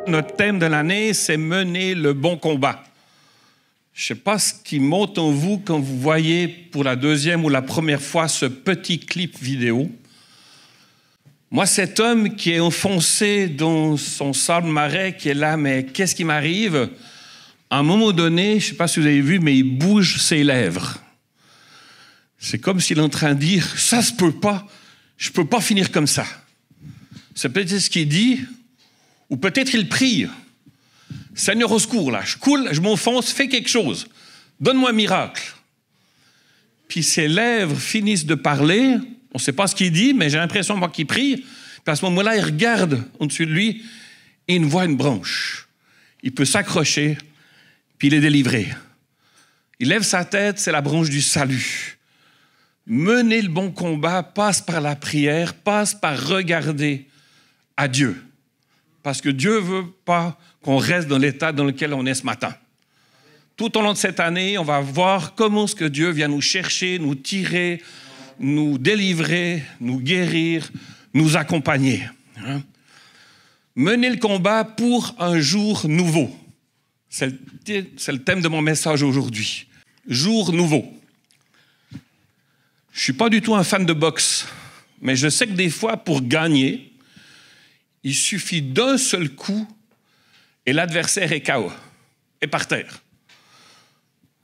Notre thème de l'année, c'est mener le bon combat. Je ne sais pas ce qui monte en vous quand vous voyez pour la deuxième ou la première fois ce petit clip vidéo. Moi, cet homme qui est enfoncé dans son sable marais, qui est là, mais qu'est-ce qui m'arrive? À un moment donné, je ne sais pas si vous avez vu, mais il bouge ses lèvres. C'est comme s'il est en train de dire, ça se peut pas, je ne peux pas finir comme ça. C'est peut-être ce qu'il dit, ou peut-être il prie. Seigneur, au secours, là, je coule, je m'enfonce, fais quelque chose. Donne-moi un miracle. Puis ses lèvres finissent de parler, on ne sait pas ce qu'il dit, mais j'ai l'impression, moi, qu'il prie. Puis à ce moment-là, il regarde au-dessus de lui et il voit une branche. Il peut s'accrocher, puis il est délivré. Il lève sa tête, c'est la branche du salut. Mener le bon combat passe par la prière, passe par regarder à Dieu. Parce que Dieu ne veut pas qu'on reste dans l'état dans lequel on est ce matin. Tout au long de cette année, on va voir comment est-ce que Dieu vient nous chercher, nous tirer, nous délivrer, nous guérir, nous accompagner. Mener le combat pour un jour nouveau. C'est le thème de mon message aujourd'hui. Jour nouveau. Je ne suis pas du tout un fan de boxe, mais je sais que des fois, pour gagner, il suffit d'un seul coup et l'adversaire est KO, est par terre.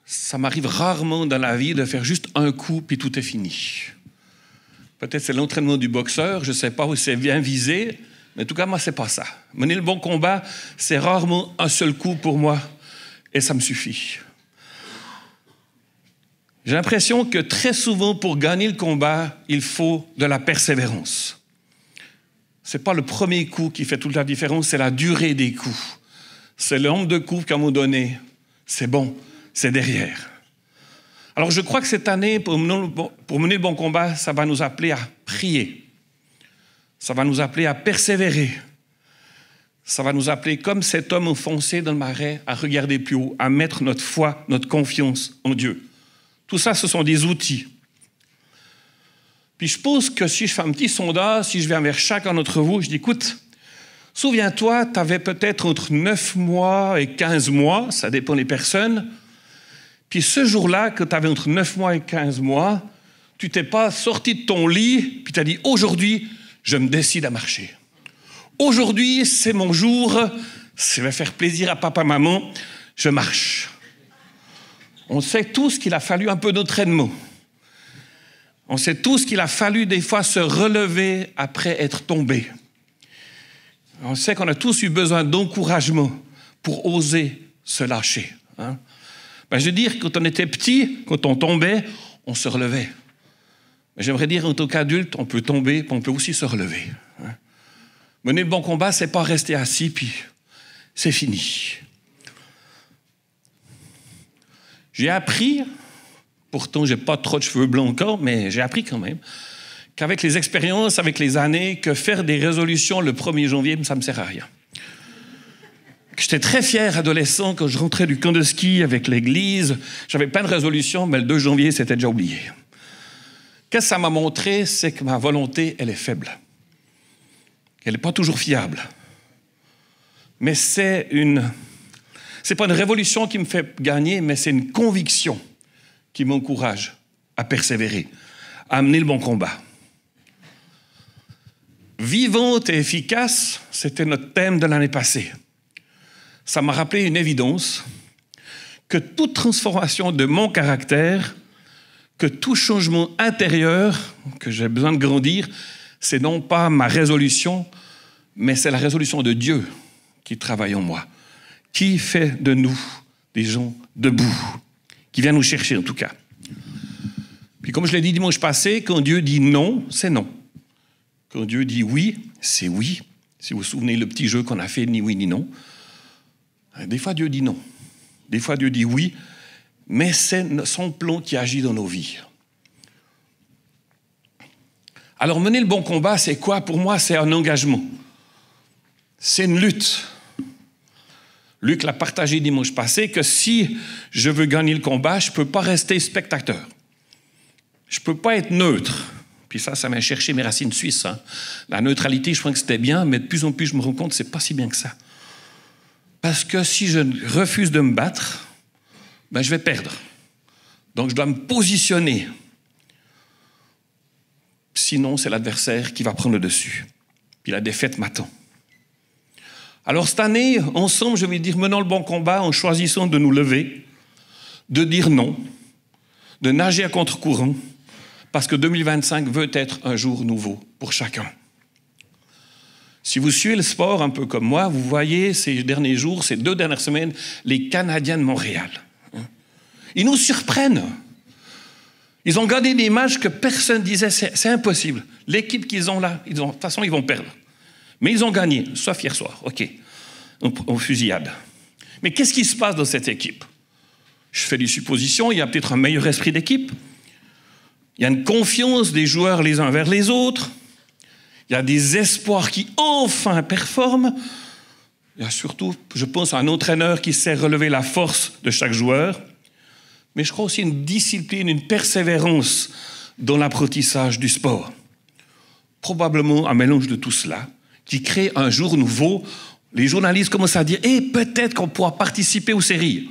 Ça m'arrive rarement dans la vie de faire juste un coup puis tout est fini. Peut-être c'est l'entraînement du boxeur, je ne sais pas où c'est bien visé, mais en tout cas, moi, ce n'est pas ça. Mener le bon combat, c'est rarement un seul coup pour moi et ça me suffit. J'ai l'impression que très souvent, pour gagner le combat, il faut de la persévérance. Ce n'est pas le premier coup qui fait toute la différence, c'est la durée des coups. C'est le nombre de coups qu'à un moment donné, c'est bon, c'est derrière. Alors je crois que cette année, pour mener le bon combat, ça va nous appeler à prier. Ça va nous appeler à persévérer. Ça va nous appeler, comme cet homme enfoncé dans le marais, à regarder plus haut, à mettre notre foi, notre confiance en Dieu. Tout ça, ce sont des outils. Puis je pense que si je fais un petit sondage, si je viens vers chacun d'entre vous, je dis, écoute, souviens-toi, tu avais peut-être entre 9 mois et 15 mois, ça dépend des personnes, puis ce jour-là, que tu avais entre 9 mois et 15 mois, tu t'es pas sorti de ton lit, puis tu as dit, aujourd'hui, je me décide à marcher. Aujourd'hui, c'est mon jour, ça va faire plaisir à papa, maman, je marche. On sait tous qu'il a fallu un peu d'entraînement. On sait tous qu'il a fallu des fois se relever après être tombé. On sait qu'on a tous eu besoin d'encouragement pour oser se lâcher. Je veux dire, quand on était petit, quand on tombait, on se relevait. Mais j'aimerais dire, en tant qu'adulte, on peut tomber, puis on peut aussi se relever. Mener le bon combat, c'est pas rester assis, puis c'est fini. J'ai appris, pourtant je n'ai pas trop de cheveux blancs encore, mais j'ai appris quand même, qu'avec les expériences, avec les années, que faire des résolutions le 1er janvier, ça ne me sert à rien. J'étais très fier, adolescent, quand je rentrais du camp de ski avec l'église. J'avais plein de résolutions, mais le 2 janvier, c'était déjà oublié. Qu'est-ce que ça m'a montré? C'est que ma volonté, elle est faible. Elle n'est pas toujours fiable. Mais c'est pas une révolution qui me fait gagner, mais c'est une conviction qui m'encourage à persévérer, à mener le bon combat. Vivante et efficace, c'était notre thème de l'année passée. Ça m'a rappelé une évidence, que toute transformation de mon caractère, que tout changement intérieur, que j'ai besoin de grandir, c'est non pas ma résolution, mais c'est la résolution de Dieu qui travaille en moi, qui fait de nous des gens debout, qui vient nous chercher en tout cas. Puis comme je l'ai dit dimanche passé, quand Dieu dit non, c'est non. Quand Dieu dit oui, c'est oui. Si vous vous souvenez le petit jeu qu'on a fait, ni oui ni non. Des fois Dieu dit non. Des fois Dieu dit oui, mais c'est son plan qui agit dans nos vies. Alors mener le bon combat, c'est quoi? Pour moi, c'est un engagement. C'est une lutte. Luc l'a partagé dimanche passé, que si je veux gagner le combat, je ne peux pas rester spectateur. Je ne peux pas être neutre. Puis ça m'a cherché mes racines suisses. La neutralité, je crois que c'était bien, mais de plus en plus, je me rends compte que ce n'est pas si bien que ça. Parce que si je refuse de me battre, ben je vais perdre. Donc je dois me positionner. Sinon, c'est l'adversaire qui va prendre le dessus. Puis la défaite m'attend. Alors cette année, ensemble, je vais dire, menons le bon combat en choisissant de nous lever, de dire non, de nager à contre-courant, parce que 2025 veut être un jour nouveau pour chacun. Si vous suivez le sport un peu comme moi, vous voyez ces derniers jours, ces 2 dernières semaines, les Canadiens de Montréal. Ils nous surprennent. Ils ont gagné des matchs que personne disait, c'est impossible. L'équipe qu'ils ont là, de toute façon, ils vont perdre. Mais ils ont gagné, sauf hier soir, OK, en fusillade. Mais qu'est-ce qui se passe dans cette équipe? Je fais des suppositions, il y a peut-être un meilleur esprit d'équipe. Il y a une confiance des joueurs les uns vers les autres. Il y a des espoirs qui enfin performent. Il y a surtout, je pense, un entraîneur qui sait relever la force de chaque joueur. Mais je crois aussi une discipline, une persévérance dans l'apprentissage du sport. Probablement un mélange de tout cela qui crée un jour nouveau. Les journalistes commencent à dire « peut-être qu'on pourra participer aux séries ».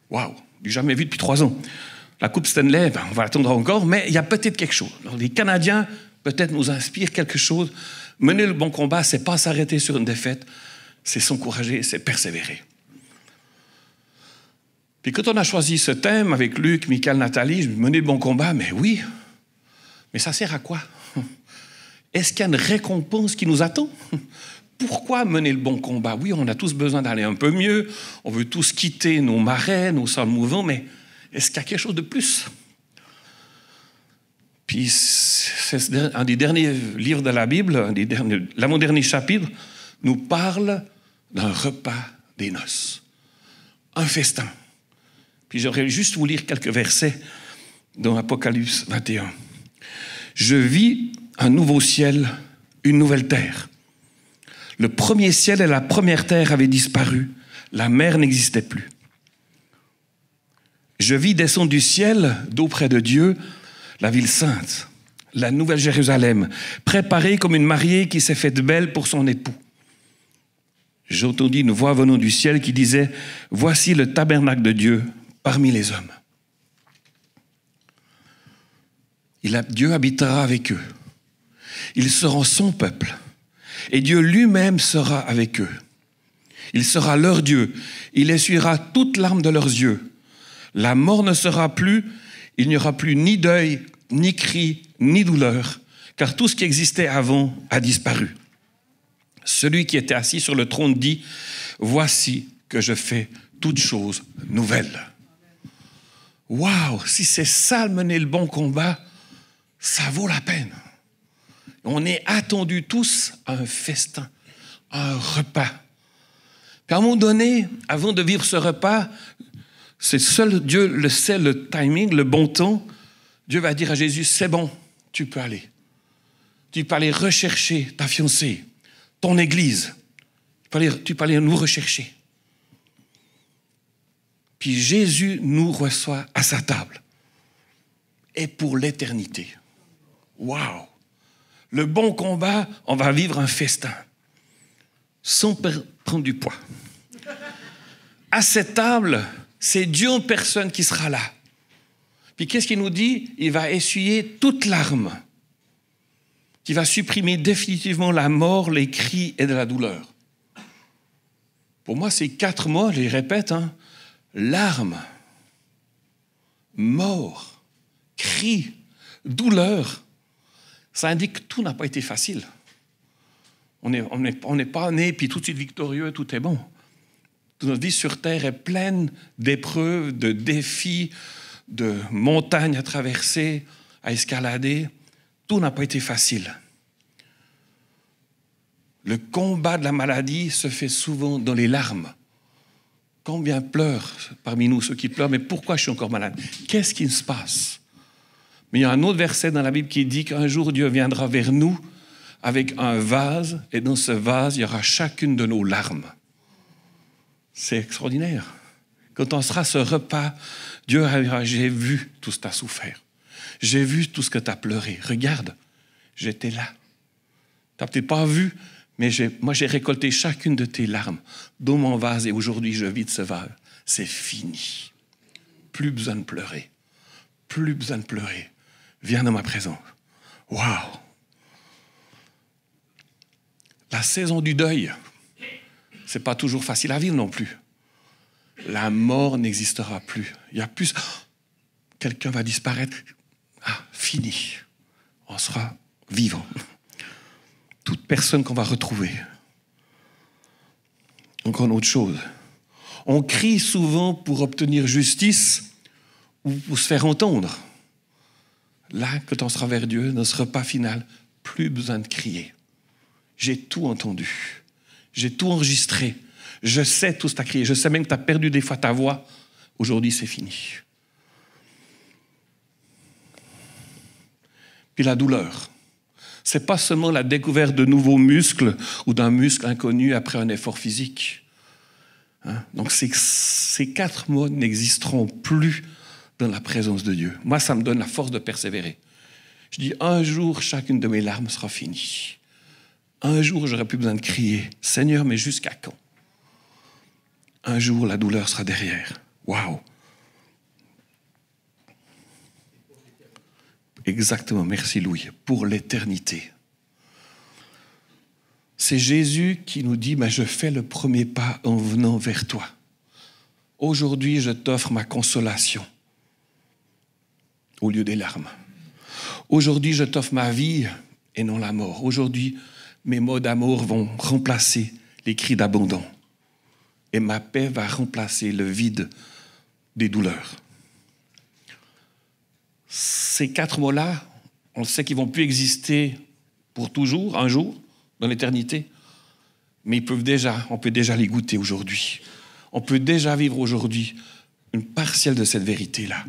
Waouh, du jamais vu depuis 3 ans. La Coupe Stanley, on va l'attendre encore, mais il y a peut-être quelque chose. Alors, les Canadiens, peut-être, nous inspirent quelque chose. Mener le bon combat, ce n'est pas s'arrêter sur une défaite, c'est s'encourager, c'est persévérer. Puis quand on a choisi ce thème avec Luc, Michael, Nathalie, je me mener le bon combat, mais oui, mais ça sert à quoi? Est-ce qu'il y a une récompense qui nous attend? Pourquoi mener le bon combat? Oui, on a tous besoin d'aller un peu mieux, on veut tous quitter nos marais, nos salles mouvants, mais est-ce qu'il y a quelque chose de plus? Puis, c'est un des derniers livres de la Bible, l'avant-dernier chapitre, nous parle d'un repas des noces, un festin. Puis j'aimerais juste vous lire quelques versets dans Apocalypse 21. « Je vis un nouveau ciel, une nouvelle terre. Le premier ciel et la première terre avaient disparu, la mer n'existait plus. Je vis descendre du ciel, d'auprès de Dieu, la ville sainte, la nouvelle Jérusalem, préparée comme une mariée qui s'est faite belle pour son époux. J'entendis une voix venant du ciel qui disait « Voici le tabernacle de Dieu parmi les hommes. Dieu habitera avec eux. Ils seront son peuple. Et Dieu lui-même sera avec eux. Il sera leur Dieu. Il essuiera toute larme de leurs yeux. La mort ne sera plus. Il n'y aura plus ni deuil, ni cri, ni douleur, car tout ce qui existait avant a disparu. Celui qui était assis sur le trône dit « Voici que je fais toutes choses nouvelles. » Waouh! Si c'est ça, mener le bon combat, ça vaut la peine. On est attendus tous à un festin, à un repas. Puis à un moment donné, avant de vivre ce repas, c'est seul Dieu le sait, le timing, le bon temps. Dieu va dire à Jésus, c'est bon, tu peux aller. Tu peux aller rechercher ta fiancée, ton église. Tu peux aller nous rechercher. Puis Jésus nous reçoit à sa table. Et pour l'éternité. Waouh! Le bon combat, on va vivre un festin. Sans prendre du poids. À cette table, c'est Dieu en personne qui sera là. Puis qu'est-ce qu'il nous dit? Il va essuyer toute larme. Qui va supprimer définitivement la mort, les cris et de la douleur. Pour moi, ces 4 mots, je les répète, larmes, mort, cris, douleur. Ça indique que tout n'a pas été facile. On n'est pas né puis tout de suite victorieux, tout est bon. Toute notre vie sur Terre est pleine d'épreuves, de défis, de montagnes à traverser, à escalader. Tout n'a pas été facile. Le combat de la maladie se fait souvent dans les larmes. Combien pleurent parmi nous ceux qui pleurent, mais pourquoi je suis encore malade? Qu'est-ce qui se passe? Mais il y a un autre verset dans la Bible qui dit qu'un jour Dieu viendra vers nous avec un vase, et dans ce vase, il y aura chacune de nos larmes. C'est extraordinaire. Quand on sera à ce repas, Dieu dira, j'ai vu tout ce que tu as souffert. J'ai vu tout ce que tu as pleuré. Regarde, j'étais là. Tu n'as peut-être pas vu, Mais moi, j'ai récolté chacune de tes larmes dans mon vase et aujourd'hui, je vide ce vase. C'est fini. Plus besoin de pleurer. Plus besoin de pleurer. Viens dans ma présence. Waouh! La saison du deuil, c'est pas toujours facile à vivre non plus. La mort n'existera plus. Il y a plus... Quelqu'un va disparaître. Ah, fini. On sera vivant. Toute personne qu'on va retrouver. Encore une autre chose. On crie souvent pour obtenir justice ou pour se faire entendre. Là, quand on sera vers Dieu, dans ce repas final, plus besoin de crier. J'ai tout entendu. J'ai tout enregistré. Je sais tout ce que tu as crié. Je sais même que tu as perdu des fois ta voix. Aujourd'hui, c'est fini. Puis la douleur. Ce n'est pas seulement la découverte de nouveaux muscles ou d'un muscle inconnu après un effort physique. Donc ces 4 mots n'existeront plus dans la présence de Dieu. Moi, ça me donne la force de persévérer. Je dis, un jour, chacune de mes larmes sera finie. Un jour, j'aurai plus besoin de crier, Seigneur, mais jusqu'à quand? Un jour, la douleur sera derrière. Waouh! Exactement, merci Louis, pour l'éternité. C'est Jésus qui nous dit, je fais le premier pas en venant vers toi. Aujourd'hui, je t'offre ma consolation au lieu des larmes. Aujourd'hui, je t'offre ma vie et non la mort. Aujourd'hui, mes mots d'amour vont remplacer les cris d'abandon. Et ma paix va remplacer le vide des douleurs. Ces 4 mots-là, on sait qu'ils ne vont plus exister pour toujours, un jour, dans l'éternité, mais on peut déjà les goûter aujourd'hui. On peut déjà vivre aujourd'hui une partielle de cette vérité-là.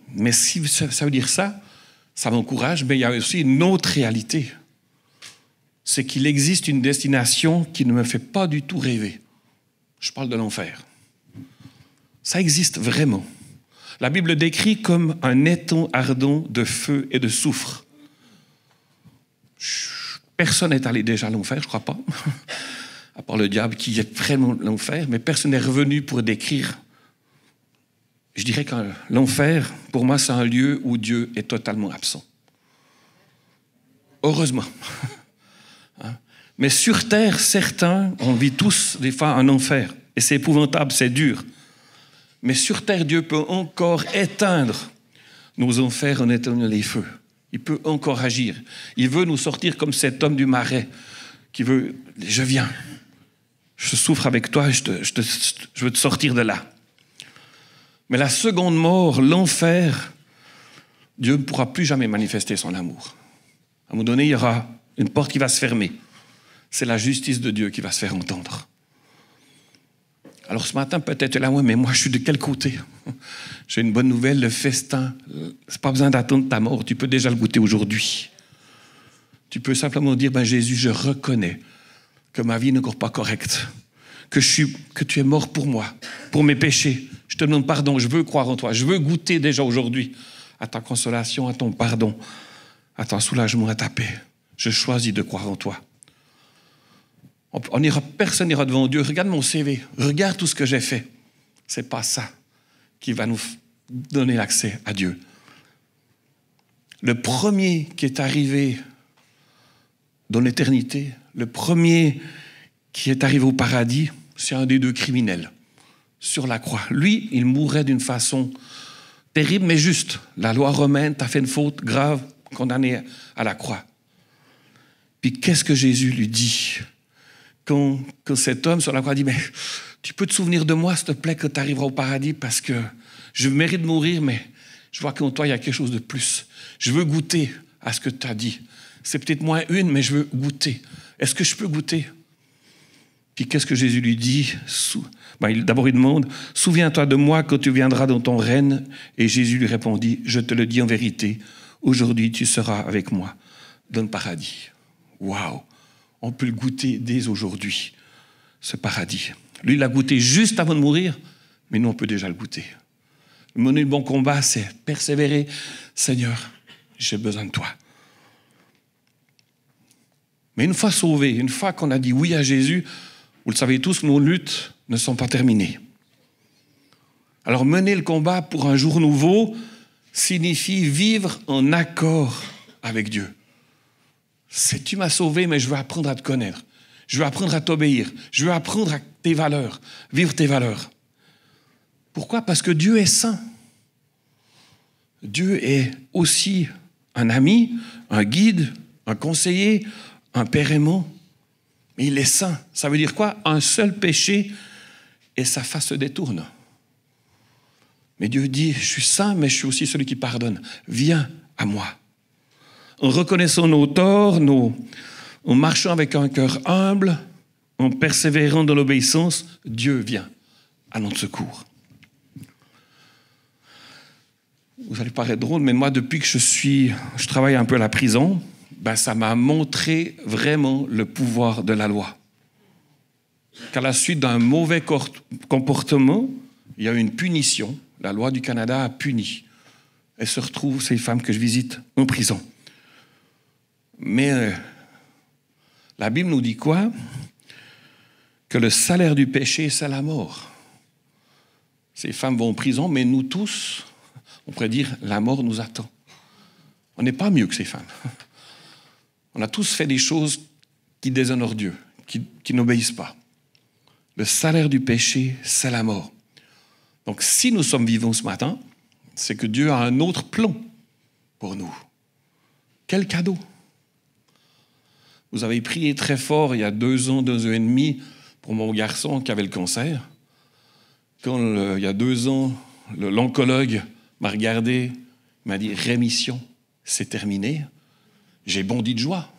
Mais si ça veut dire ça m'encourage, mais il y a aussi une autre réalité. C'est qu'il existe une destination qui ne me fait pas du tout rêver. Je parle de l'enfer. Ça existe vraiment. La Bible décrit comme un étang ardent de feu et de soufre. Personne n'est allé déjà à l'enfer, je ne crois pas, à part le diable qui est vraiment l'enfer, mais personne n'est revenu pour décrire. Je dirais que l'enfer, pour moi, c'est un lieu où Dieu est totalement absent. Heureusement. Mais sur terre, certains, on vit tous des fois un enfer. Et c'est épouvantable, c'est dur. Mais sur terre, Dieu peut encore éteindre nos enfers en éteignant les feux. Il peut encore agir. Il veut nous sortir comme cet homme du marais qui veut, je viens, je souffre avec toi, je veux te sortir de là. Mais la seconde mort, l'enfer, Dieu ne pourra plus jamais manifester son amour. À un moment donné, il y aura une porte qui va se fermer. C'est la justice de Dieu qui va se faire entendre. Alors ce matin, peut-être là, mais moi je suis de quel côté? J'ai une bonne nouvelle, le festin, c'est pas besoin d'attendre ta mort, tu peux déjà le goûter aujourd'hui. Tu peux simplement dire, Jésus, je reconnais que ma vie n'est encore pas correcte, que tu es mort pour moi, pour mes péchés. Je te demande pardon, je veux croire en toi, je veux goûter déjà aujourd'hui à ta consolation, à ton pardon, à ton soulagement, à ta paix. Je choisis de croire en toi. Personne n'ira devant Dieu. Regarde mon CV. Regarde tout ce que j'ai fait. C'est pas ça qui va nous donner l'accès à Dieu. Le premier qui est arrivé dans l'éternité, le premier qui est arrivé au paradis, c'est un des 2 criminels sur la croix. Lui, il mourrait d'une façon terrible mais juste. La loi romaine t'a fait une faute grave, condamné à la croix. Puis qu'est-ce que Jésus lui dit? Quand cet homme sur la croix dit, mais tu peux te souvenir de moi, s'il te plaît, quand tu arriveras au paradis, parce que je mérite de mourir, mais je vois qu'en toi, il y a quelque chose de plus. Je veux goûter à ce que tu as dit. C'est peut-être moins une, mais je veux goûter. Est-ce que je peux goûter? Puis qu'est-ce que Jésus lui dit? D'abord, il demande, souviens-toi de moi quand tu viendras dans ton règne. Et Jésus lui répondit, je te le dis en vérité, aujourd'hui tu seras avec moi dans le paradis. Waouh! On peut le goûter dès aujourd'hui, ce paradis. Lui, il l'a goûté juste avant de mourir, mais nous, on peut déjà le goûter. Mener le bon combat, c'est persévérer. Seigneur, j'ai besoin de toi. Mais une fois sauvés, une fois qu'on a dit oui à Jésus, vous le savez tous, nos luttes ne sont pas terminées. Alors mener le combat pour un jour nouveau signifie vivre en accord avec Dieu. C'est tu m'as sauvé, mais je veux apprendre à te connaître. Je veux apprendre à t'obéir. Je veux apprendre à tes valeurs, vivre tes valeurs. Pourquoi? Parce que Dieu est saint. Dieu est aussi un ami, un guide, un conseiller, un père aimant. Mais il est saint. Ça veut dire quoi? Un seul péché et sa face se détourne. Mais Dieu dit, je suis saint, mais je suis aussi celui qui pardonne. Viens à moi. En reconnaissant nos torts, en marchant avec un cœur humble, en persévérant dans l'obéissance, Dieu vient à notre secours. Vous allez paraître drôle, mais moi, depuis que je travaille un peu à la prison, ça m'a montré vraiment le pouvoir de la loi. Qu'à la suite d'un mauvais comportement, il y a eu une punition. La loi du Canada a puni. Et se retrouvent ces femmes que je visite en prison. Mais la Bible nous dit quoi? Que le salaire du péché, c'est la mort. Ces femmes vont en prison, mais nous tous, on pourrait dire, la mort nous attend. On n'est pas mieux que ces femmes. On a tous fait des choses qui déshonorent Dieu, qui n'obéissent pas. Le salaire du péché, c'est la mort. Donc, si nous sommes vivants ce matin, c'est que Dieu a un autre plan pour nous. Quel cadeau! Vous avez prié très fort il y a 2 ans, 2 ans et demi, pour mon garçon qui avait le cancer. Quand, il y a 2 ans, l'oncologue m'a regardé, m'a dit « Rémission, c'est terminé », j'ai bondi de joie.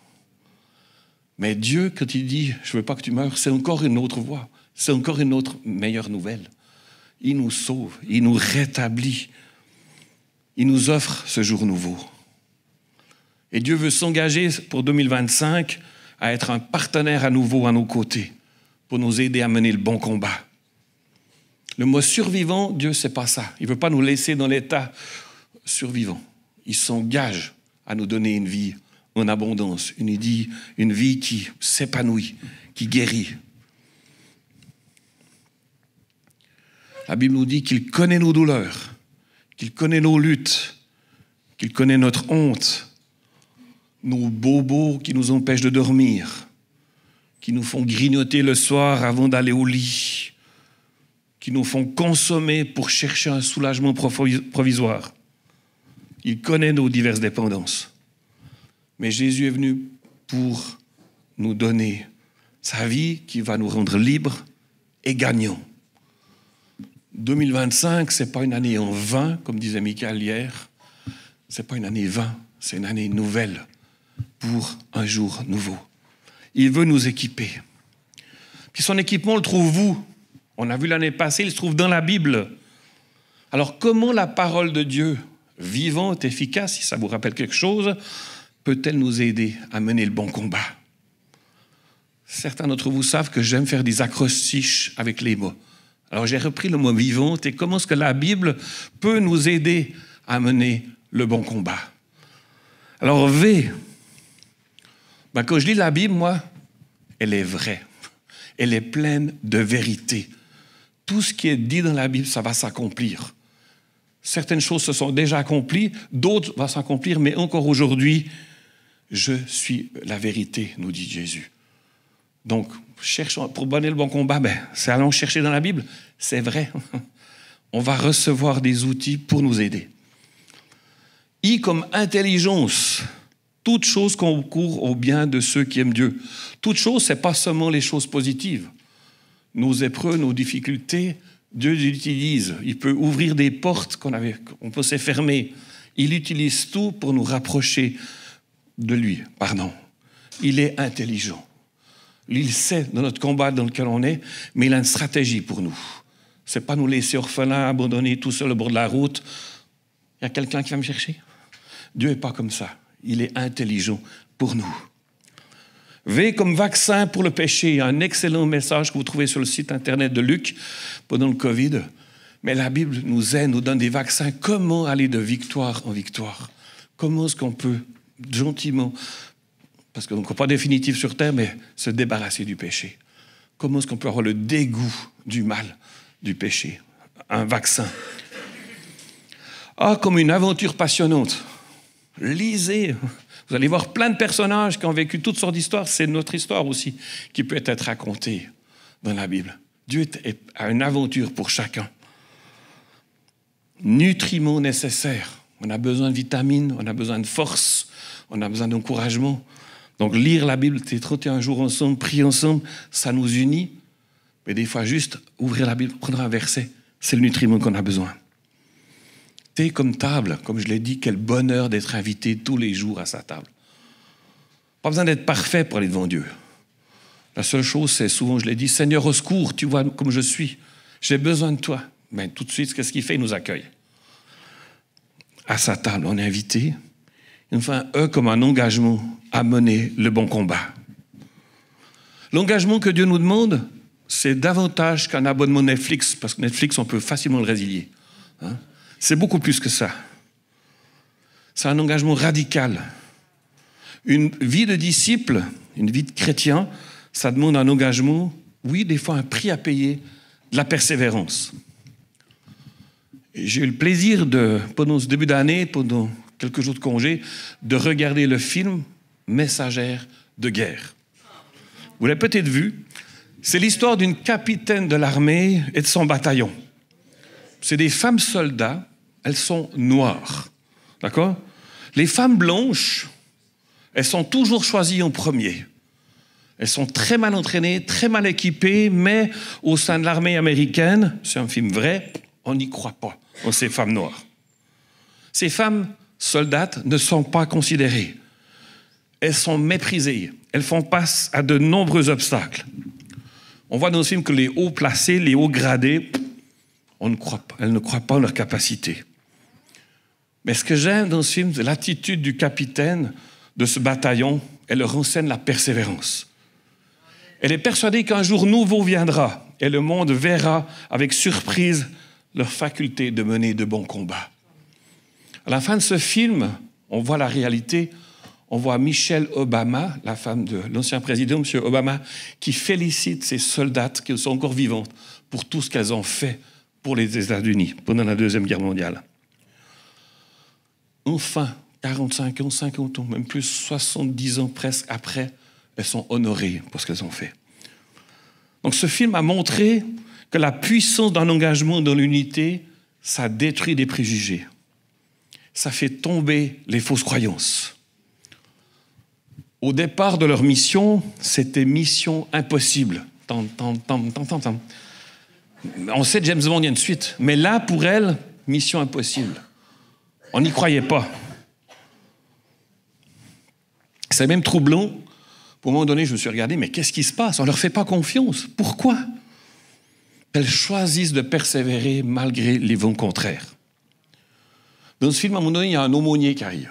Mais Dieu, quand il dit « Je ne veux pas que tu meurs », c'est encore une autre voie, c'est encore une autre meilleure nouvelle. Il nous sauve, il nous rétablit, il nous offre ce jour nouveau. Et Dieu veut s'engager pour 2025 à être un partenaire à nouveau à nos côtés pour nous aider à mener le bon combat. Le mot survivant, Dieu, c'est pas ça. Il ne veut pas nous laisser dans l'état survivant. Il s'engage à nous donner une vie en abondance, une vie qui s'épanouit, qui guérit. La Bible nous dit qu'il connaît nos douleurs, qu'il connaît nos luttes, qu'il connaît notre honte, nos bobos qui nous empêchent de dormir, qui nous font grignoter le soir avant d'aller au lit, qui nous font consommer pour chercher un soulagement provisoire. Il connaît nos diverses dépendances. Mais Jésus est venu pour nous donner sa vie qui va nous rendre libres et gagnants. 2025, ce n'est pas une année en vain, comme disait Michael hier. Ce n'est pas une année vain, c'est une année nouvelle pour un jour nouveau. Il veut nous équiper. Puis son équipement, on le trouve où? On a vu l'année passée, il se trouve dans la Bible. Alors comment la parole de Dieu, vivante, efficace, si ça vous rappelle quelque chose, peut-elle nous aider à mener le bon combat? Certains d'entre vous savent que j'aime faire des acrostiches avec les mots. Alors j'ai repris le mot vivante et comment est-ce que la Bible peut nous aider à mener le bon combat? Alors V, quand je lis la Bible, moi, elle est vraie. Elle est pleine de vérité. Tout ce qui est dit dans la Bible, ça va s'accomplir. Certaines choses se sont déjà accomplies, d'autres vont s'accomplir, mais encore aujourd'hui, je suis la vérité, nous dit Jésus. Donc, cherchons, pour mener le bon combat, c'est allons chercher dans la Bible. C'est vrai. On va recevoir des outils pour nous aider. I comme intelligence. Toute chose concourt au bien de ceux qui aiment Dieu. Toute chose, ce n'est pas seulement les choses positives. Nos épreuves, nos difficultés, Dieu les utilise. Il peut ouvrir des portes qu'on pensait fermer. Il utilise tout pour nous rapprocher de lui. Il est intelligent. Il sait dans notre combat dans lequel on est, mais il a une stratégie pour nous. Ce n'est pas nous laisser orphelins, abandonnés tout seuls au bord de la route. Il y a quelqu'un qui va me chercher? Dieu n'est pas comme ça. Il est intelligent pour nous. V comme vaccin pour le péché, un excellent message que vous trouvez sur le site internet de Luc pendant le Covid. Mais la Bible nous aide, nous donne des vaccins. Comment aller de victoire en victoire? Comment est-ce qu'on peut gentiment parce qu'on ne croit pas définitif sur terre, mais se débarrasser du péché. Comment est-ce qu'on peut avoir le dégoût du mal, du péché? Un vaccin. Ah, comme une aventure passionnante. Lisez. Vous allez voir plein de personnages qui ont vécu toutes sortes d'histoires. C'est notre histoire aussi qui peut être racontée dans la Bible. Dieu a une aventure pour chacun. Nutriments nécessaires. On a besoin de vitamines, on a besoin de force, on a besoin d'encouragement. Donc lire la Bible, c'est 31 jours ensemble, prier ensemble, ça nous unit. Mais des fois, juste ouvrir la Bible, prendre un verset, c'est le nutriment qu'on a besoin. Thé comme table, comme je l'ai dit, quel bonheur d'être invité tous les jours à sa table. Pas besoin d'être parfait pour aller devant Dieu. La seule chose, c'est souvent, je l'ai dit, Seigneur, au secours, tu vois comme je suis. J'ai besoin de toi. Mais tout de suite, qu'est-ce qu'il fait? Il nous accueille. À sa table, on est invité. Il nous fait un E comme un engagement à mener le bon combat. L'engagement que Dieu nous demande, c'est davantage qu'un abonnement Netflix, parce que Netflix, on peut facilement le résilier. Hein? C'est beaucoup plus que ça. C'est un engagement radical. Une vie de disciple, une vie de chrétien, ça demande un engagement, oui, des fois un prix à payer, de la persévérance. Et j'ai eu le plaisir, pendant ce début d'année, pendant quelques jours de congé, de regarder le film « Messagère de guerre ». Vous l'avez peut-être vu. C'est l'histoire d'une capitaine de l'armée et de son bataillon. C'est des femmes soldats, elles sont noires. D'accord? Les femmes blanches, elles sont toujours choisies en premier. Elles sont très mal entraînées, très mal équipées, mais au sein de l'armée américaine, c'est un film vrai, on n'y croit pas, en ces femmes noires. Ces femmes soldates ne sont pas considérées. Elles sont méprisées. Elles font face à de nombreux obstacles. On voit dans ce film que les hauts placés, les hauts gradés, elles ne croient pas en leur capacité. Mais ce que j'aime dans ce film, c'est l'attitude du capitaine de ce bataillon. Elle leur enseigne la persévérance. Elle est persuadée qu'un jour nouveau viendra et le monde verra avec surprise leur faculté de mener de bons combats. À la fin de ce film, on voit la réalité. On voit Michelle Obama, la femme de l'ancien président, M. Obama, qui félicite ces soldates qui sont encore vivantes pour tout ce qu'elles ont fait pour les États-Unis pendant la Deuxième Guerre mondiale. Enfin, 45 ans, 50 ans, même plus, 70 ans presque après, elles sont honorées pour ce qu'elles ont fait. Donc ce film a montré que la puissance d'un engagement dans l'unité, ça détruit des préjugés. Ça fait tomber les fausses croyances. Au départ de leur mission, c'était mission impossible. On sait James Bond, il y a une suite. Mais là, pour elle, mission impossible. On n'y croyait pas. C'est même troublant. Pour un moment donné, je me suis regardé, mais qu'est-ce qui se passe? On ne leur fait pas confiance. Pourquoi? Elles choisissent de persévérer malgré les vents contraires. Dans ce film, à un moment donné, il y a un aumônier qui arrive.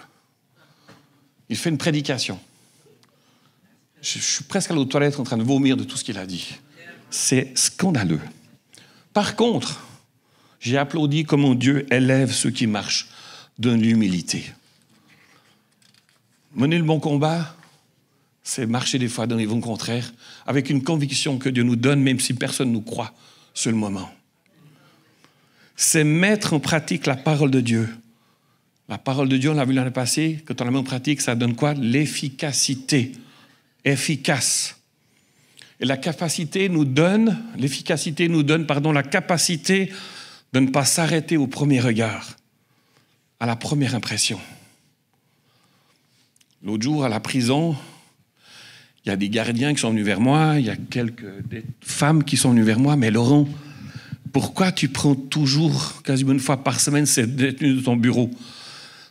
Il fait une prédication. Je suis presque à l'autre toilette en train de vomir de tout ce qu'il a dit. C'est scandaleux. Par contre, j'ai applaudi comment Dieu élève ceux qui marchent dans l'humilité. Mener le bon combat, c'est marcher des fois dans les vents contraires avec une conviction que Dieu nous donne, même si personne ne nous croit sur le moment. C'est mettre en pratique la parole de Dieu. La parole de Dieu, on l'a vu l'année passée, quand on la met en pratique, ça donne quoi? L'efficacité. Efficace. Et l'efficacité nous donne la capacité de ne pas s'arrêter au premier regard, à la première impression. L'autre jour, à la prison, il y a des gardiens qui sont venus vers moi, il y a des femmes qui sont venues vers moi, mais Laurent, pourquoi tu prends toujours, quasiment une fois par semaine, cette détenue de ton bureau?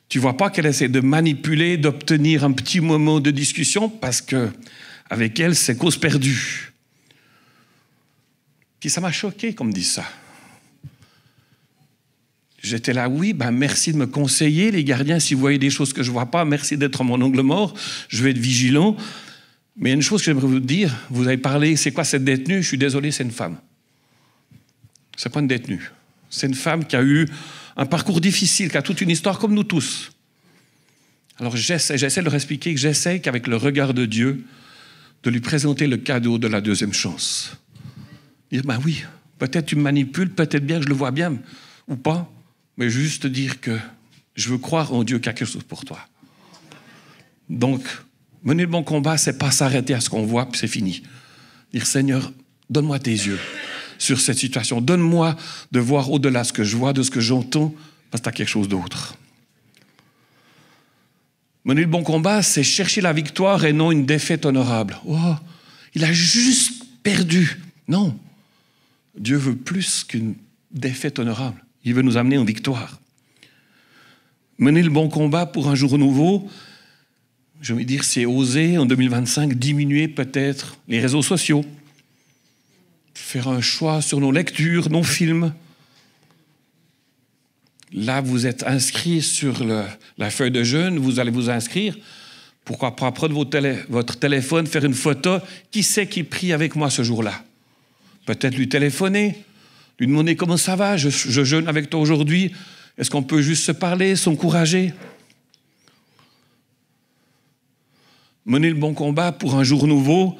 Tu ne vois pas qu'elle essaie de manipuler, d'obtenir un petit moment de discussion parce qu'avec elle, c'est cause perdue. Puis ça m'a choqué qu'on me dise ça. J'étais là, oui, merci de me conseiller, les gardiens, si vous voyez des choses que je ne vois pas, merci d'être mon angle mort, je vais être vigilant. Mais il y a une chose que j'aimerais vous dire, vous avez parlé, c'est quoi cette détenue? Je suis désolé, c'est une femme. Ce n'est pas une détenue. C'est une femme qui a eu un parcours difficile, qui a toute une histoire comme nous tous. Alors j'essaie de leur expliquer que j'essaie qu'avec le regard de Dieu, de lui présenter le cadeau de la deuxième chance. Dire, ben oui, peut-être tu me manipules, peut-être bien que je le vois bien, ou pas, mais juste dire que je veux croire en Dieu quelque chose pour toi. Donc, mener le bon combat, c'est pas s'arrêter à ce qu'on voit, puis c'est fini. Dire, Seigneur, donne-moi tes yeux sur cette situation. Donne-moi de voir au-delà de ce que je vois, de ce que j'entends, parce que tu as quelque chose d'autre. Mener le bon combat, c'est chercher la victoire et non une défaite honorable. Oh, il a juste perdu. Non. Dieu veut plus qu'une défaite honorable. Il veut nous amener en victoire. Mener le bon combat pour un jour nouveau, je veux dire, c'est oser en 2025 diminuer peut-être les réseaux sociaux, faire un choix sur nos lectures, nos films. Là, vous êtes inscrit sur la feuille de jeûne, vous allez vous inscrire. Pourquoi pas prendre votre téléphone, faire une photo? Qui c'est qui prie avec moi ce jour-là? Peut-être lui téléphoner, lui demander comment ça va, je jeûne avec toi aujourd'hui. Est-ce qu'on peut juste se parler, s'encourager? Mener le bon combat pour un jour nouveau,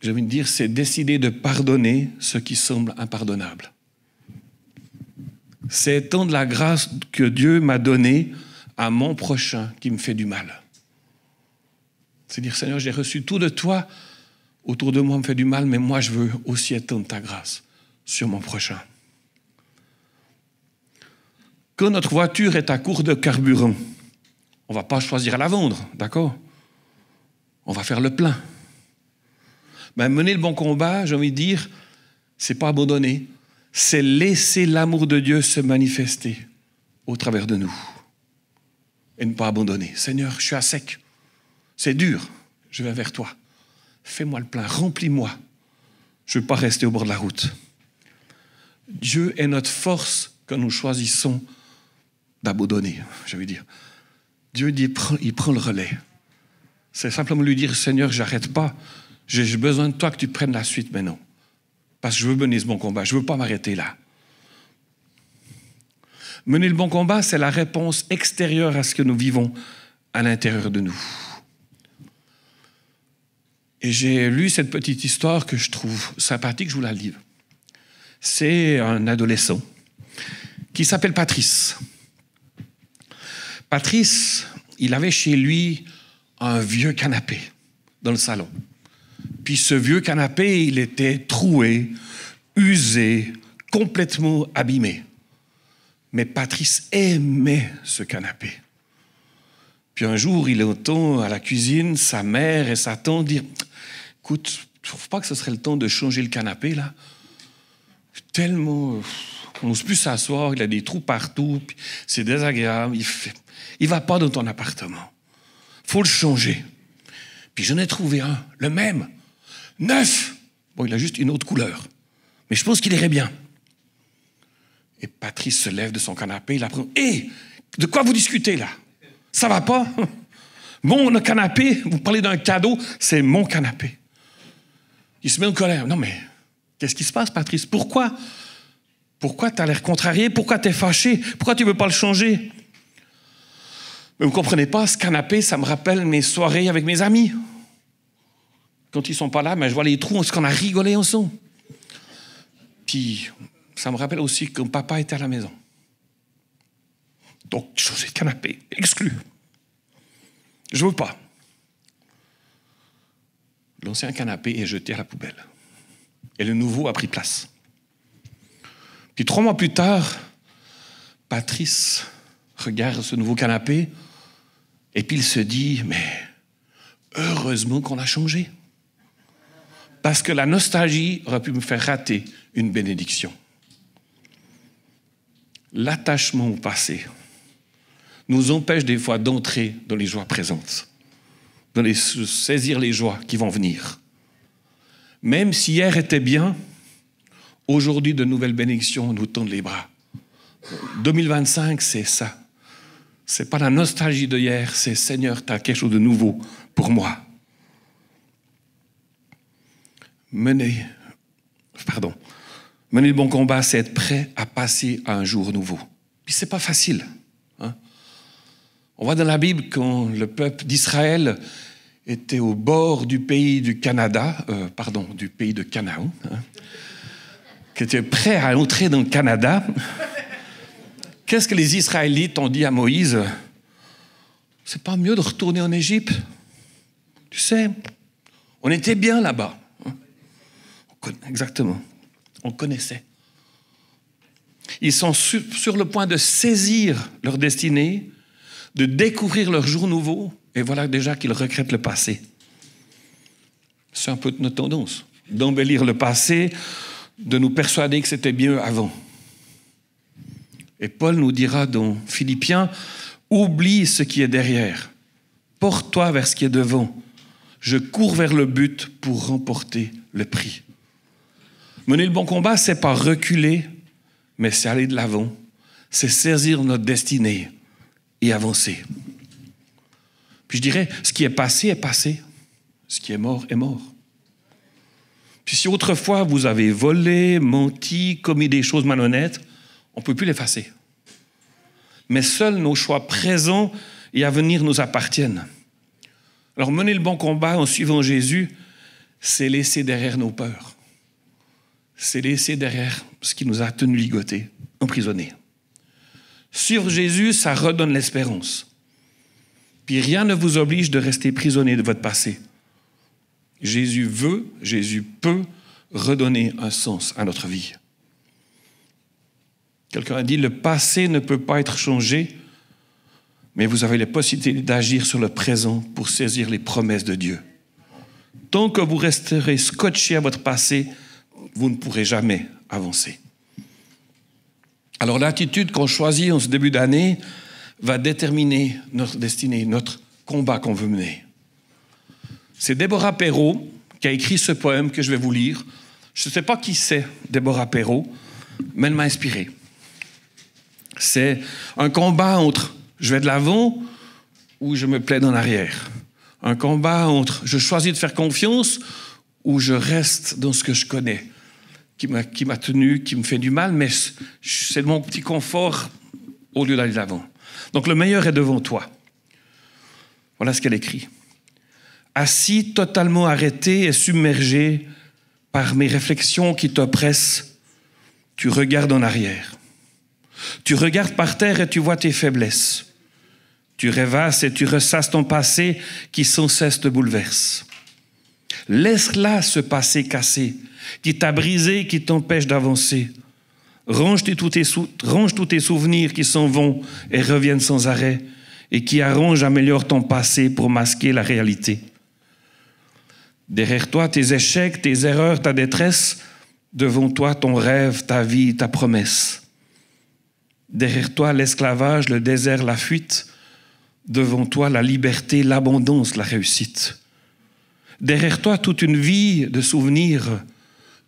j'ai envie de dire, c'est décider de pardonner ce qui semble impardonnable. C'est étendre la grâce que Dieu m'a donnée à mon prochain qui me fait du mal. C'est dire, Seigneur, j'ai reçu tout de toi, autour de moi me fait du mal, mais moi je veux aussi étendre ta grâce sur mon prochain. Quand notre voiture est à court de carburant, on ne va pas choisir à la vendre, d'accord? On va faire le plein. Mais mener le bon combat, j'ai envie de dire, c'est pas abandonner, c'est laisser l'amour de Dieu se manifester au travers de nous. Et ne pas abandonner. Seigneur, je suis à sec. C'est dur. Je vais vers toi. Fais-moi le plein. Remplis-moi. Je ne veux pas rester au bord de la route. Dieu est notre force quand nous choisissons d'abandonner, je veux dire. Dieu dit, il prend le relais. C'est simplement lui dire, Seigneur, j'arrête pas. J'ai besoin de toi que tu prennes la suite maintenant. Parce que je veux mener ce bon combat. Je ne veux pas m'arrêter là. Mener le bon combat, c'est la réponse extérieure à ce que nous vivons à l'intérieur de nous. Et j'ai lu cette petite histoire que je trouve sympathique, je vous la livre. C'est un adolescent qui s'appelle Patrice. Patrice, il avait chez lui un vieux canapé dans le salon. Puis ce vieux canapé, il était troué, usé, complètement abîmé. Mais Patrice aimait ce canapé. Puis un jour, il entend à la cuisine sa mère et sa tante dire « Écoute, tu ne trouves pas que ce serait le temps de changer le canapé, là? Tellement... on n'ose plus s'asseoir, il a des trous partout, puis c'est désagréable, il ne va pas dans ton appartement. Il faut le changer. » Puis j'en ai trouvé un, le même, neuf. Bon, il a juste une autre couleur. Mais je pense qu'il irait bien. Et Patrice se lève de son canapé, il apprend. Hé, de quoi vous discutez là? Ça va pas? Mon canapé, vous parlez d'un cadeau, c'est mon canapé. Il se met en colère. Non mais, qu'est-ce qui se passe, Patrice? Pourquoi tu as l'air contrarié? Pourquoi tu es fâché? Pourquoi tu ne veux pas le changer? Mais vous ne comprenez pas, ce canapé, ça me rappelle mes soirées avec mes amis. Quand ils ne sont pas là, je vois les trous, parce qu'on a rigolé ensemble. Puis, ça me rappelle aussi quand papa était à la maison. Donc, changer de canapé, exclu. Je ne veux pas. L'ancien canapé est jeté à la poubelle. Et le nouveau a pris place. Puis 3 mois plus tard, Patrice regarde ce nouveau canapé et puis il se dit, mais heureusement qu'on a changé. Parce que la nostalgie aurait pu me faire rater une bénédiction. L'attachement au passé nous empêche des fois d'entrer dans les joies présentes, de saisir les joies qui vont venir. Même si hier était bien, aujourd'hui, de nouvelles bénédictions nous tendent les bras. 2025, c'est ça. C'est pas la nostalgie de hier, c'est Seigneur, tu as quelque chose de nouveau pour moi. Mener le bon combat, c'est être prêt à passer à un jour nouveau. Puis c'est pas facile. Hein? On voit dans la Bible quand le peuple d'Israël était au bord du pays du Canada, du pays de Canaan, qui était prêt à entrer dans le Canada. Qu'est-ce que les Israélites ont dit à Moïse? C'est pas mieux de retourner en Égypte? Tu sais, on était bien là-bas. Exactement. On connaissait. Ils sont sur le point de saisir leur destinée, de découvrir leur jour nouveau, et voilà déjà qu'ils regrettent le passé. C'est un peu notre tendance, d'embellir le passé, de nous persuader que c'était mieux avant. Et Paul nous dira dans Philippiens, « Oublie ce qui est derrière, porte-toi vers ce qui est devant. Je cours vers le but pour remporter le prix. » Mener le bon combat, c'est pas reculer, mais c'est aller de l'avant, c'est saisir notre destinée et avancer. Puis je dirais, ce qui est passé, ce qui est mort est mort. Puis si autrefois vous avez volé, menti, commis des choses malhonnêtes, on ne peut plus l'effacer. Mais seuls nos choix présents et à venir nous appartiennent. Alors mener le bon combat en suivant Jésus, c'est laisser derrière nos peurs. C'est laisser derrière ce qui nous a tenus ligotés, emprisonnés. Suivre Jésus, ça redonne l'espérance. Puis rien ne vous oblige de rester prisonnier de votre passé. Jésus veut, Jésus peut redonner un sens à notre vie. Quelqu'un a dit, le passé ne peut pas être changé, mais vous avez la possibilité d'agir sur le présent pour saisir les promesses de Dieu. Tant que vous resterez scotché à votre passé, vous ne pourrez jamais avancer. Alors l'attitude qu'on choisit en ce début d'année va déterminer notre destinée, notre combat qu'on veut mener. C'est Déborah Perrault qui a écrit ce poème que je vais vous lire. Je ne sais pas qui c'est, Déborah Perrault, mais elle m'a inspiré. C'est un combat entre je vais de l'avant ou je me plaide en arrière. Un combat entre je choisis de faire confiance ou je reste dans ce que je connais, qui m'a tenu, qui me fait du mal, mais c'est mon petit confort au lieu d'aller de l'avant. Donc le meilleur est devant toi. Voilà ce qu'elle écrit. Assis, totalement arrêté et submergé par mes réflexions qui t'oppressent, tu regardes en arrière. Tu regardes par terre et tu vois tes faiblesses. Tu rêvasses et tu ressasses ton passé qui sans cesse te bouleverse. Laisse-la ce passé cassé qui t'a brisé, qui t'empêche d'avancer. Range tous tes souvenirs qui s'en vont et reviennent sans arrêt et qui améliorent ton passé pour masquer la réalité. Derrière toi, tes échecs, tes erreurs, ta détresse, devant toi, ton rêve, ta vie, ta promesse. Derrière toi, l'esclavage, le désert, la fuite. Devant toi, la liberté, l'abondance, la réussite. Derrière toi, toute une vie de souvenirs.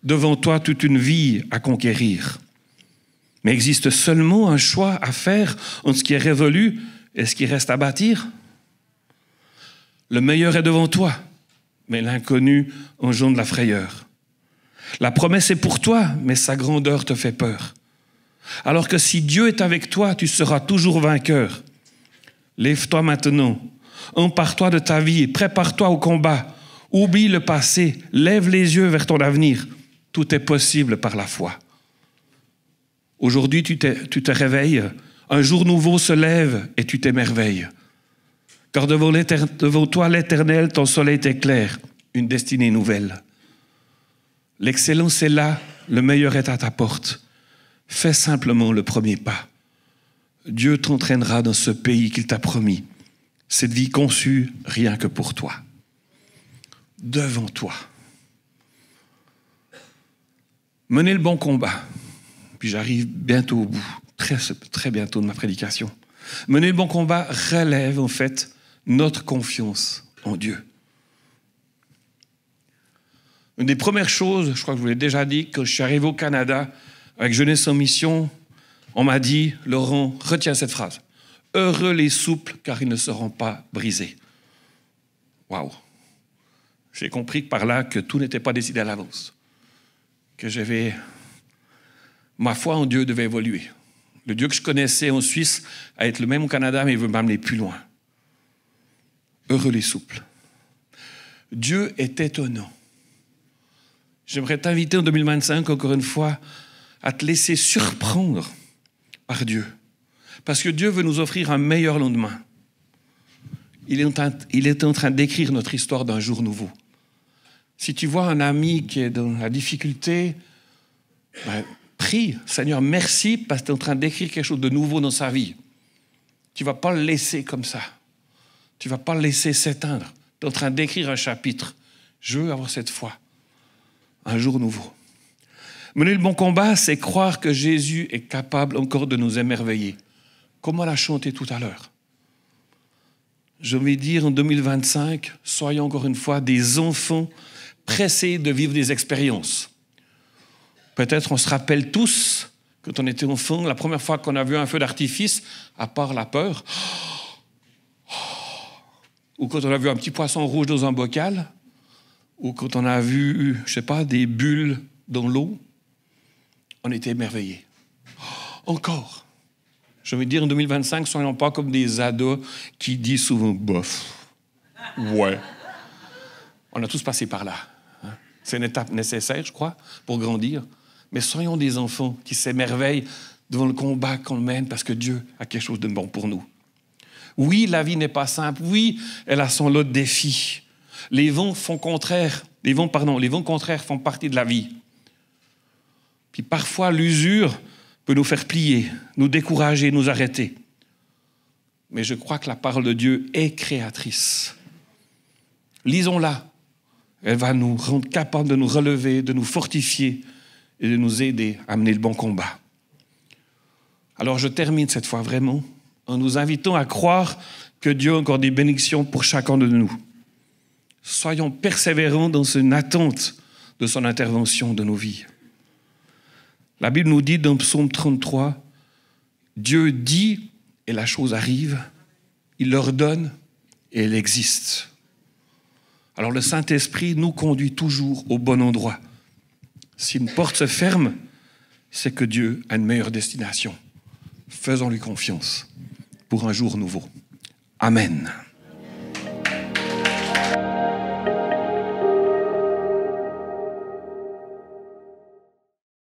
Devant toi, toute une vie à conquérir. Mais existe seulement un choix à faire entre ce qui est résolu et ce qui reste à bâtir. Le meilleur est devant toi, mais l'inconnu engendre la frayeur. La promesse est pour toi, mais sa grandeur te fait peur. Alors que si Dieu est avec toi, tu seras toujours vainqueur. Lève-toi maintenant, empare-toi de ta vie et prépare-toi au combat. Oublie le passé, lève les yeux vers ton avenir. Tout est possible par la foi. Aujourd'hui, tu te réveilles, un jour nouveau se lève et tu t'émerveilles. Car devant toi, l'Éternel, ton soleil t'éclaire, une destinée nouvelle. L'excellence est là, le meilleur est à ta porte. Fais simplement le premier pas. Dieu t'entraînera dans ce pays qu'il t'a promis. Cette vie conçue rien que pour toi. Devant toi. Menez le bon combat. Puis j'arrive bientôt au bout, très bientôt de ma prédication. Mener le bon combat relève en fait notre confiance en Dieu. Une des premières choses, je crois que je vous l'ai déjà dit, quand je suis arrivé au Canada avec Jeunesse en mission, on m'a dit, Laurent, retiens cette phrase. Heureux les souples, car ils ne seront pas brisés. Waouh! J'ai compris par là que tout n'était pas décidé à l'avance. Que ma foi en Dieu devait évoluer. Le Dieu que je connaissais en Suisse à être le même au Canada, mais il veut m'amener plus loin. Heureux les souples. Dieu est étonnant. J'aimerais t'inviter en 2025, encore une fois, à te laisser surprendre par Dieu. Parce que Dieu veut nous offrir un meilleur lendemain. Il est en train d'écrire notre histoire d'un jour nouveau. Si tu vois un ami qui est dans la difficulté, prie, Seigneur, merci parce que tu es en train d'écrire quelque chose de nouveau dans sa vie. Tu ne vas pas le laisser comme ça. Tu ne vas pas le laisser s'éteindre. Tu es en train d'écrire un chapitre. Je veux avoir cette foi. Un jour nouveau. Mener le bon combat, c'est croire que Jésus est capable encore de nous émerveiller. Comme on l'a chanté tout à l'heure. Je vais dire en 2025, soyons encore une fois des enfants pressés de vivre des expériences. Peut-être on se rappelle tous, quand on était enfant, la première fois qu'on a vu un feu d'artifice, à part la peur, ou quand on a vu un petit poisson rouge dans un bocal, ou quand on a vu, je sais pas, des bulles dans l'eau, on était émerveillés. Encore. Je veux dire, en 2025, soyons pas comme des ados qui disent souvent « bof ». Ouais. On a tous passé par là. Hein? C'est une étape nécessaire, je crois, pour grandir. Mais soyons des enfants qui s'émerveillent devant le combat qu'on mène parce que Dieu a quelque chose de bon pour nous. Oui, la vie n'est pas simple. Oui, elle a son lot de défis. Les vents contraires font partie de la vie. Puis parfois, l'usure peut nous faire plier, nous décourager, nous arrêter. Mais je crois que la parole de Dieu est créatrice. Lisons-la. Elle va nous rendre capables de nous relever, de nous fortifier et de nous aider à mener le bon combat. Alors je termine cette fois vraiment en nous invitant à croire que Dieu a encore des bénédictions pour chacun de nous. Soyons persévérants dans une attente de son intervention dans nos vies. La Bible nous dit dans Psaume 33, Dieu dit et la chose arrive, il ordonne et elle existe. Alors le Saint-Esprit nous conduit toujours au bon endroit. Si une porte se ferme, c'est que Dieu a une meilleure destination. Faisons-lui confiance pour un jour nouveau. Amen.